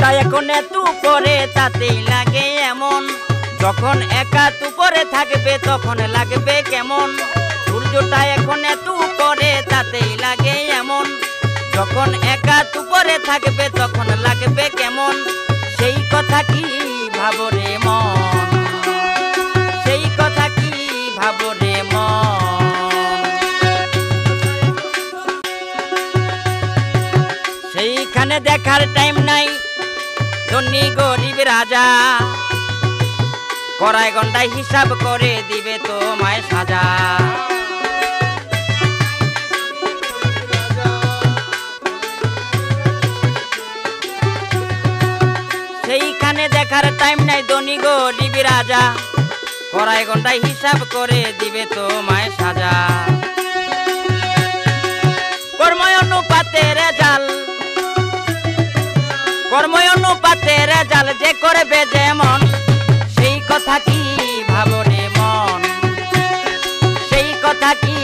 সূর্যটা এখন এত উপরে তাতেই লাগে এমন, যখন একা উপরে থাকবে তখন লাগবে কেমন। সূর্যটা এখন এত উপরে তাতেই লাগে এমন, যখন একা উপরে থাকবে তখন লাগবে কেমন। সেই কথা কি ভাবো রে মন, সেই কথা কি ভাবো রে মন। সেইখানে দেখার টাইম নাই ধনী গরিব রাজা, কড়াই ঘন্টায় হিসাব করে দিবে তোমায় সাজা। সেইখানে দেখার টাইম নাই ধনী গরিব রাজা, কড়াই ঘন্টায় হিসাব করে দিবে তোমায় সাজা। কর্ময় অনুপাতের জাল, কর্ময় অনুপাতের জাল যে করবে যেমন। সেই কথা কি ভাবো রে মন, সেই কথা কি